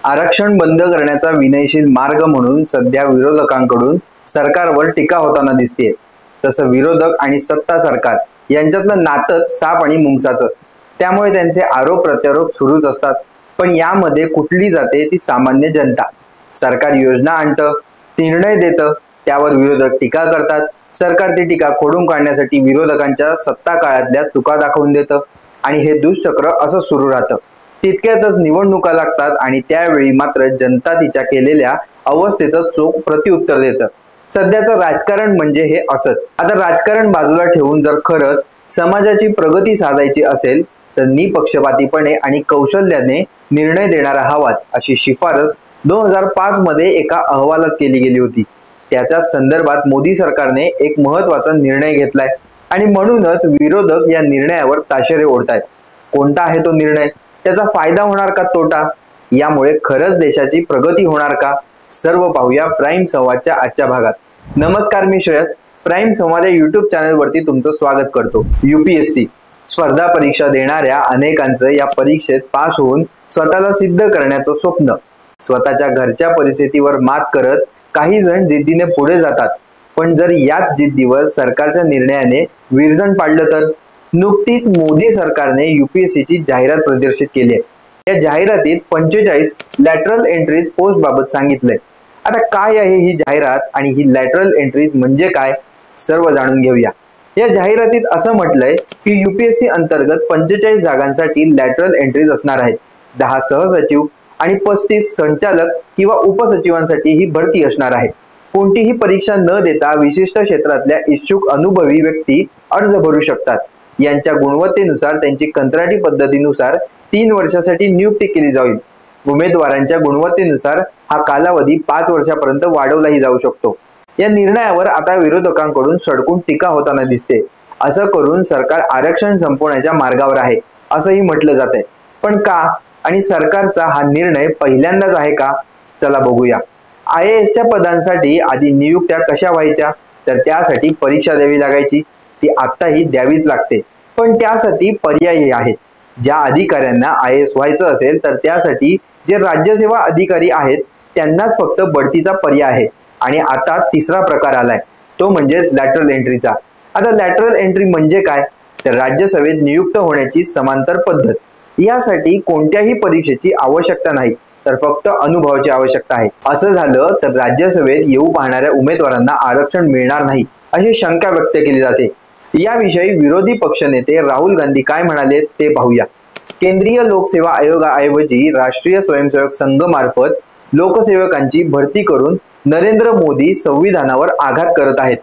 आरक्षण बंद करण्याचा विनयशील मार्ग म्हणून सध्या विरोधकांकडून सरकारवर टीका होताना दिसते। तसं विरोधक आणि सत्ता सरकार यांच्यातलं नातंच साप आणि मुंगसाचं, त्यामुळे त्यांचे आरोप प्रत्यारोप सुरूच असतात। पण यामध्ये कुठली जाते ती सामान्य जनता। सरकार योजना आणतं, निर्णय देतं, त्यावर विरोधक टीका करतात। सरकार ती टीका खोडून काढण्यासाठी विरोधकांच्या सत्ता काळातल्या चुका दाखवून देतं आणि हे दुष्चक्र असं सुरू राहतं। तितक्यातच निवडणुका लागतात आणि त्यावेळी मात्र जनता तिच्या केलेल्या अवस्थेचं चोख प्रत्युत्तर देतं। सध्याचं राजकारण म्हणजे हे असंच। आता राजकारण बाजूला ठेवून जर खरंच समाजाची प्रगती साधायची असेल तर निपक्षपातीपणे आणि कौशल्याने निर्णय देणारा हवाच, अशी शिफारस 2005 मध्ये एका अहवालात केली गेली होती। त्याच्या संदर्भात मोदी सरकारने एक महत्त्वाचा निर्णय घेतलाय आणि म्हणूनच विरोधक या निर्णयावर ताशेरे ओढतायत। कोणता आहे तो निर्णय? त्याचा फायदा होणार का तोटा? यामुळे खरंच देशाची प्रगती होणार का? सर्व पाहूया प्राईम संवादच्या आजच्या भागात। नमस्कार, मी श्रेयस। प्राईम संवाद या युट्यूब चॅनलवरती तुमचं स्वागत करतो। यूपीएससी स्पर्धा परीक्षा देणाऱ्या अनेकांचं या परीक्षेत पास होऊन स्वतःला सिद्ध करण्याचं स्वप्न। स्वतःच्या घरच्या परिस्थितीवर मात करत काही जण जिद्दीने पुढे जातात, पण जर याच जिद्दीवर सरकारच्या निर्णयाने विरजण पाडलं तर? नुकतीच मोदी सरकारने यूपीएससीची जाहिरात प्रदर्शित केली आहे। या जाहिरातीत 45 लॅटरल एंट्रीज पोस्ट बाबत सांगितलंय। आता काय आहे ही जाहिरात आणि ही लॅटरल एंट्रीज म्हणजे काय, सर्व जाणून घेऊया। या जाहिरातीत असं म्हटलंय की यूपीएससी अंतर्गत 45 जागांसाठी लॅटरल एंट्रीज असणार आहेत। 10 सहसचिव आणि 35 संचालक किंवा उपसचिवांसाठी ही भरती असणार आहे। कोणतीही परीक्षा न देता विशिष्ट क्षेत्रातल्या इच्छुक अनुभवी व्यक्ती अर्ज भरू शकतात। यांच्या गुणवत्तेनुसार त्यांची कंत्राटी पद्धतीनुसार 3 वर्षासाठी नियुक्ती केली जाईल। उमेदवारांच्या गुणवत्तेनुसार हा कालावधी 5 वर्षापर्यंत वाढवलाही जाऊ शकतो। या निर्णयावर आता विरोधकांकडून सडकून टीका होताना दिसते। असं करून सरकार आरक्षण संपवण्याच्या मार्गावर आहे असंही म्हटलं जातंय। पण का? आणि सरकारचा हा निर्णय पहिल्यांदाच आहे का? चला बघूया। IASच्या पदांसाठी आधी नियुक्त्या कशा व्हायच्या? तर त्यासाठी परीक्षा द्यावी लागायची। ती आत्ताही द्यावीच लागते, पण त्यासाठी पर्यायही आहेत। ज्या अधिकाऱ्यांना IAS व्हायचं असेल तर त्यासाठी जे राज्यसेवा अधिकारी आहेत त्यांनाच फक्त बढतीचा पर्याय आहे। आणि आता तिसरा प्रकार आलाय, तो म्हणजेच लॅटरल एंट्रीचा। आता लॅटरल एंट्री म्हणजे काय? तर राज्यसभेत नियुक्त होण्याची समांतर पद्धत। यासाठी कोणत्याही परीक्षेची आवश्यकता नाही, तर फक्त अनुभवाची आवश्यकता आहे। असं झालं तर राज्यसभेत येऊ पाहणाऱ्या उमेदवारांना आरक्षण मिळणार नाही, अशी शंका व्यक्त केली जाते। याविषयी विरोधी पक्षनेते राहुल गांधी काय म्हणाले ते पाहूया। केंद्रीय लोकसेवा आयोगाऐवजी राष्ट्रीय स्वयंसेवक संघ मार्फत लोकसेवकांची भरती करून नरेंद्र मोदी संविधानावर आघात करत आहेत।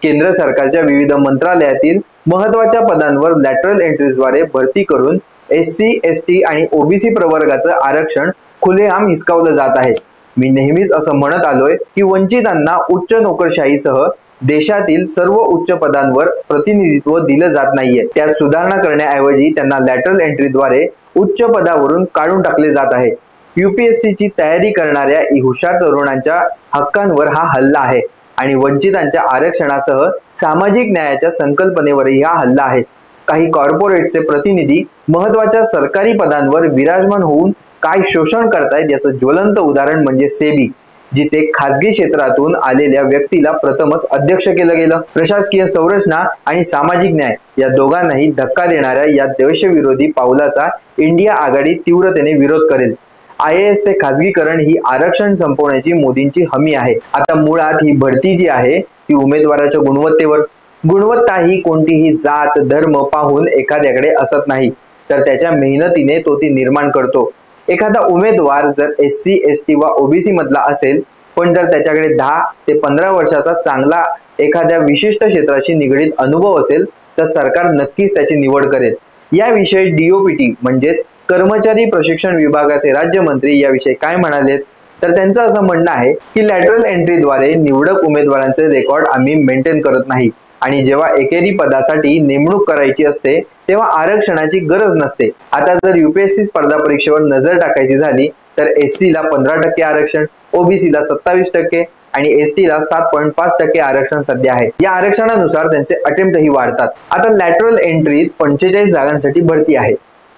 केंद्र सरकारच्या विविध मंत्रालयातील महत्त्वाच्या पदांवर लॅटरल एंट्रीजद्वारे भरती करून SC, ST आणि OBC प्रवर्गाचं आरक्षण खुलेआम हिसकावलं जात आहे। मी नेहमीच असं म्हणत आलोय की वंचितांना उच्च नोकरशाहीसह देशातील सर्व उच्च पदांवर प्रतिनिधित्व दिलं जात नाहीये। त्यात सुधारणा करण्याऐवजी त्यांना लॅटरल एंट्रीद्वारे उच्च पदावरून काढून टाकले जात आहे। यूपीएससीची तयारी करणाऱ्या हुशार तरुणांच्या हक्कांवर हा हल्ला आहे आणि वंचितांच्या आरक्षणासह सामाजिक न्यायाच्या संकल्पनेवरही हा हल्ला आहे। काही कॉर्पोरेटचे प्रतिनिधी महत्त्वाच्या सरकारी पदांवर विराजमान होऊन काय शोषण करतायत याचं ज्वलंत उदाहरण म्हणजे सेबी, जिथे खासगी क्षेत्रातून आलेल्या व्यक्तीला प्रथमच अध्यक्ष केलं गेलं। प्रशासकीय संरचना आणि सामाजिक न्याय या दोघांनाही धक्का देणाऱ्या या देशविरोधी पावलाचा इंडिया आघाडी तीव्रतेने विरोध करेल। IASचे खासगीकरण ही आरक्षण संपवण्याची मोदींची हमी आहे। आता मुळात ही भरती जी आहे ती उमेदवाराच्या गुणवत्तेवर, गुणवत्ता ही कोणतीही जात धर्म पाहून एखाद्याकडे असत नाही, तर त्याच्या मेहनतीने तो ती निर्माण करतो। एखादा उमेदवार जर SC, ST वा OBC मधला असेल, पण जर त्याच्याकडे 10 ते 15 वर्षाचा चांगला एखाद्या विशिष्ट क्षेत्राशी निगडीत अनुभव असेल तर सरकार नक्कीच त्याची निवड करेल। याविषयी DOPT म्हणजेच कर्मचारी प्रशिक्षण विभागाचे राज्यमंत्री याविषयी काय म्हणाले? तर त्यांचं असं म्हणणं आहे की लॅटरल एंट्रीद्वारे निवडक उमेदवारांचे रेकॉर्ड आम्ही मेंटेन करत नाही आणि जेव्हा एकेरी पदासाठी नेमणूक करायची असते तेव्हा आरक्षणाची गरज नसते। आता जर यूपीएससी स्पर्धा परीक्षेवर नजर टाकायची झाली तर SC ला 15% आरक्षण, OBC ला 27% आणि ST ला 7.5% आरक्षण सध्या आहे। या आरक्षणानुसार त्यांचे अटेम्प्टही वाढतात। आता लॅटरल एंट्रीत 45 जागांसाठी भरती आहे।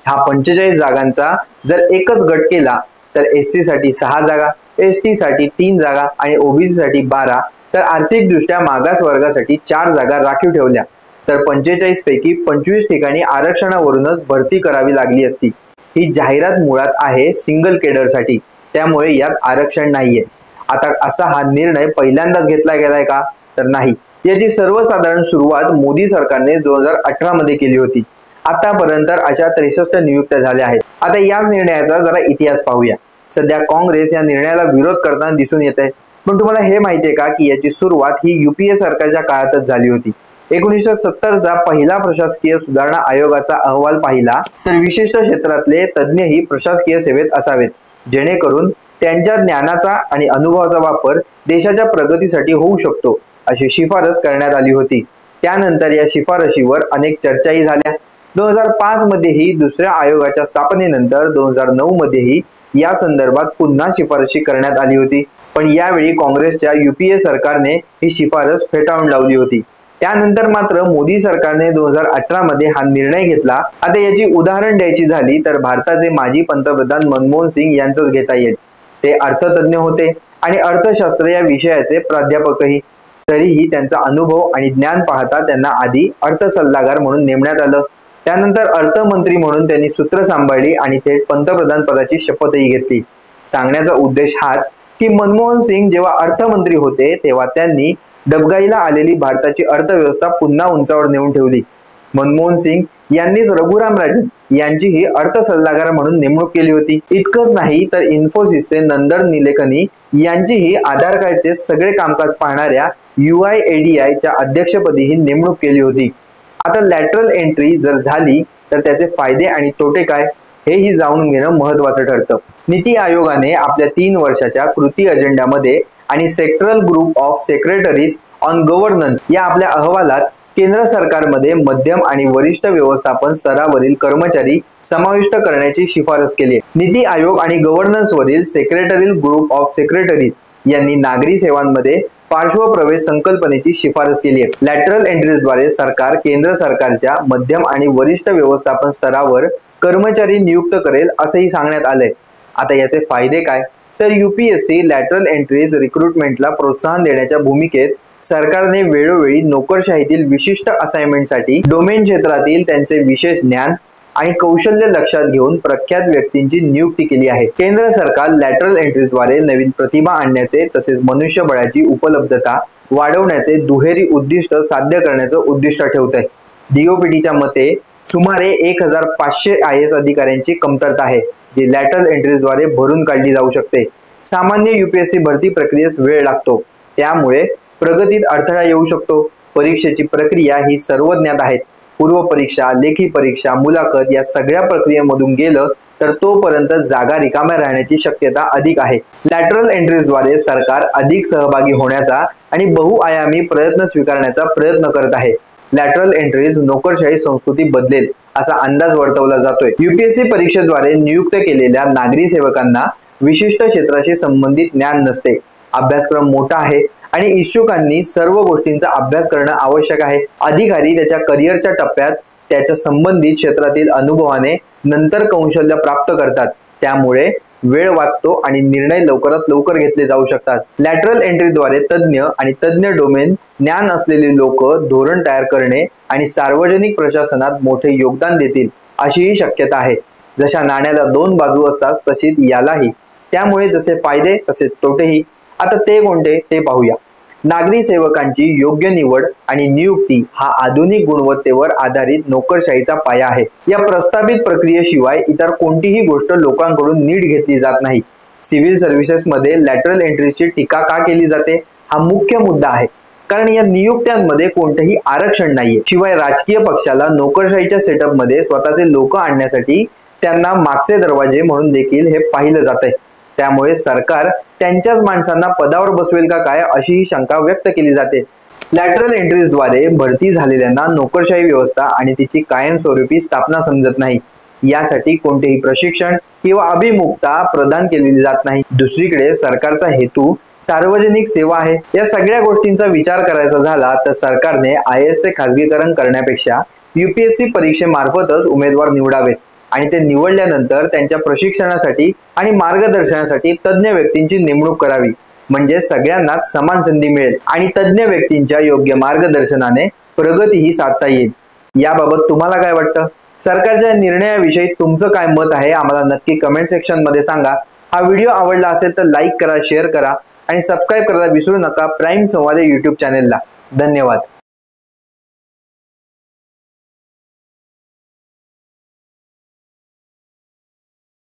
हा 45 जागांचा जर एकच गट केला तर SC साठी 6 जागा, ST साठी 3 जागा आणि OBC साठी 12, तर आर्थिकदृष्ट्या मागास वर्गासाठी 4 जागा राखीव ठेवल्या. तर 45 पैकी 25 ठिकाणी आरक्षणावरूनच भरती करावी लागली असती. ही जाहिरात मुळात आहे सिंगल केडरसाठी, त्यामुळे यात आरक्षण नाहीये. आता असा हा निर्णय पहिल्यांदाच घेतला गेलाय का? तर नाही. याची सर्वसाधारण सुरुवात मोदी सरकारने 2018 मध्ये केली होती. आतापर्यंत अशा 63 नियुक्त्या झाल्या आहेत. आता याच निर्णयाचा जरा इतिहास पाहूया. सध्या काँग्रेस या निर्णयाला विरोध करताना दिसून येत आहे. पण तुम्हाला हे माहितीये का की याची सुरुवात ही UPA सरकारच्या काळातच झाली होती. 1970चा पहिला प्रशासकीय सुधारणा आयोगाचा अहवाल पाहिला तर विशिष्ट क्षेत्रातले तज्ञही प्रशासकीय सेवेत असावेत, जेणेकरून त्यांच्या ज्ञानाचा आणि अनुभवाचा वापर देशाच्या प्रगतीसाठी होऊ शकतो, अशी शिफारस करण्यात आली होती. त्यानंतर या शिफारशीवर अनेक चर्चाही झाल्या. 2005 मध्येही दुसऱ्या आयोगाच्या स्थापनेनंतर 2009 मध्येही या संदर्भात पुन्हा शिफारशी करण्यात आली होती. पण यावेळी काँग्रेसच्या UPA सरकारने ही शिफारस फेटाळून लावली होती. त्यानंतर मात्र मोदी सरकारने 2018 मध्ये हा निर्णय घेतला. आता याची उदाहरण द्यायची झाली तर भारताचे माजी पंतप्रधान मनमोहन सिंग यांचंच घेता येईल. ते अर्थतज्ञ होते आणि अर्थशास्त्र या विषयाचे प्राध्यापकही. तरीही त्यांचा अनुभव आणि ज्ञान पाहता त्यांना आधी अर्थ सल्लागार म्हणून नेमण्यात आलं. त्यानंतर अर्थमंत्री म्हणून त्यांनी सूत्र सांभाळली आणि थेट पंतप्रधान पदाची शपथही घेतली. सांगण्याचा उद्देश हाच की मनमोहन सिंग जेव्हा अर्थमंत्री होते तेव्हा त्यांनी डबघाईला आलेली भारताची अर्थव्यवस्था पुन्हा उंचावर नेऊन ठेवली. मनमोहन सिंग यांनीच रघुराम राजन यांचीही अर्थ सल्लागार म्हणून नेमणूक केली होती. इतकंच नाही तर इन्फोसिसचे नंदन निलेकनी यांचीही आधार कार्डचे सगळे कामकाज पाहणाऱ्या UIADAI च्या अध्यक्षपदीही नेमणूक केली होती. आता लॅटरल एंट्री जर झाली तर त्याचे फायदे आणि तोटे काय हेही जाणून घेणं महत्वाचं ठरतं. नीती आयोगाने आपल्या 3 वर्षाच्या कृती अजेंडामध्ये आणि sectoral group of secretaries on governance या आपल्या अहवालात केंद्र सरकारमध्ये मध्यम आणि वरिष्ठ व्यवस्थापन स्तरावरील कर्मचारी समाविष्ट करण्याची शिफारस केली. नीती आयोग आणि गव्हर्नन्स वरील सेक्रेटरील ग्रुप ऑफ सेक्रेटरीज यांनी नागरी सेवांमध्ये पार्श्वप्रवेश संकल्पनेची शिफारस केली आहे. लॅटरल एंट्रीजद्वारे सरकार केंद्र सरकारच्या मध्यम आणि वरिष्ठ व्यवस्थापन स्तरावर कर्मचारी नियुक्त करेल असंही सांगण्यात आलंय. आता याचे फायदे काय? तर UPSC लॅटरल एंट्रीज रिक्रुटमेंटला प्रोत्साहन देण्याच्या भूमिकेत सरकारने वेळोवेळी नोकरशाहीतील विशिष्ट असाइनमेंटसाठी डोमेन क्षेत्रातील त्यांचे विशेष ज्ञान आणि कौशल्य लक्षात घेऊन प्रख्यात व्यक्तींची नियुक्ती केली आहे. केंद्र सरकार लॅटरल एंट्रीद्वारे नवीन प्रतिभा आणण्याचे तसेच मनुष्यबळाची उपलब्धता वाढवण्याचे दुहेरी उद्दिष्ट साध्य करण्याचं उद्दिष्ट ठेवत आहे. DOPTच्या मते सुमारे 1500 IAS अधिकाऱ्यांची कमतरता आहे, जी लॅटरल एंट्रीजद्वारे भरून काढली जाऊ शकते. सामान्य UPSC भरती प्रक्रियेस वेळ लागतो, त्यामुळे प्रगतीत अडथळा येऊ शकतो. परीक्षेची प्रक्रिया ही सर्वज्ञात आहे. पूर्व परीक्षा, लेखी परीक्षा, मुलाखत या सगळ्या प्रक्रियेमधून गेलं तर तोपर्यंत जागा रिकाम्या राहण्याची शक्यता अधिक आहे. लॅटरल एंट्रीजद्वारे सरकार अधिक सहभागी होण्याचा आणि बहुआयामी प्रयत्न स्वीकारण्याचा प्रयत्न करत आहे. लॅटरल एंट्रीज नोकरशाही संस्कृती बदलेल असा अंदाज वर्तवला जातोय. UPSC परीक्षेद्वारे नियुक्त केलेल्या नागरी सेवकांना विशिष्ट क्षेत्राशी संबंधित ज्ञान नसते. अभ्यासक्रम मोठा आहे आणि इच्छुकांनी सर्व गोष्टींचा अभ्यास करणं आवश्यक आहे. अधिकारी त्याच्या करिअरच्या टप्प्यात त्याच्या संबंधित क्षेत्रातील अनुभवाने नंतर कौशल्य प्राप्त करतात. त्यामुळे वेळ वाचतो आणि निर्णय लवकरात लवकर घेतले जाऊ शकतात. लॅटरल एंट्रीद्वारे तज्ञ आणि तज्ञ डोमेन ज्ञान असलेले लोक धोरण तयार करणे आणि सार्वजनिक प्रशासनात मोठे योगदान देतील अशीही शक्यता आहे. जशा नाण्याला 2 बाजू असतात तशीच यालाही. त्यामुळे जसे फायदे तसे तोटेही. आता ते कोणते ते पाहूया. नागरी सेवकांची योग्य निवड आणि नियुक्ती हा आधुनिक गुणवत्तेवर आधारित नोकरशाहीचा पाया आहे. या प्रस्तावित प्रक्रियेशिवाय इतर कोणतीही गोष्ट लोकांकडून नीट घेतली जात नाही. सिव्हिल सर्व्हिसेसमध्ये लॅटरल एंट्रीची टीका का केली जाते हा मुख्य मुद्दा आहे. कारण या नियुक्त्यांमध्ये कोणतेही आरक्षण नाहीये. शिवाय राजकीय पक्षाला नोकरशाहीच्या सेटअपमध्ये स्वतःचे लोक आणण्यासाठी त्यांना मागचे दरवाजे म्हणून देखील हे पाहिलं जातंय. त्यामुळे सरकार त्यांच्याच माणसांना पदावर बसवेल का काय अशी शंका व्यक्त केली जाते. लॅटरल एंट्रीजद्वारे भरती झालेल्यांना नोकरशाही व्यवस्था आणि तिची कायमस्वरूपी स्थापना समजत नाही. यासाठी कोणतेही प्रशिक्षण किंवा अभिमुखता प्रदान केलेली जात नाही. दुसरीकडे सरकारचा हेतू सार्वजनिक सेवा आहे. या सगळ्या गोष्टींचा विचार करायचा झाला तर सरकारने IAS चे खासगीकरण करण्यापेक्षा UPSC परीक्षेमार्फतच उमेदवार निवडावेत. आणि ते निवडल्यानंतर त्यांच्या प्रशिक्षणासाठी आणि मार्गदर्शनासाठी तज्ञ व्यक्तींची नेमणूक करावी, म्हणजे सगळ्यांनाच समान संधी मिळेल आणि तज्ञ व्यक्तींच्या योग्य मार्गदर्शनाने प्रगती ही साधता येईल। याबाबत तुम्हाला काय वाटतं? सरकारच्या निर्णयाविषयी तुमचं काय मत आहे आम्हाला नक्की कमेंट सेक्शन मध्ये सांगा। हा व्हिडिओ आवडला असेल तर लाईक करा, शेअर करा आणि सबस्क्राईब करायला विसरू नका प्राईम संवाद YouTube चॅनेलला। धन्यवाद।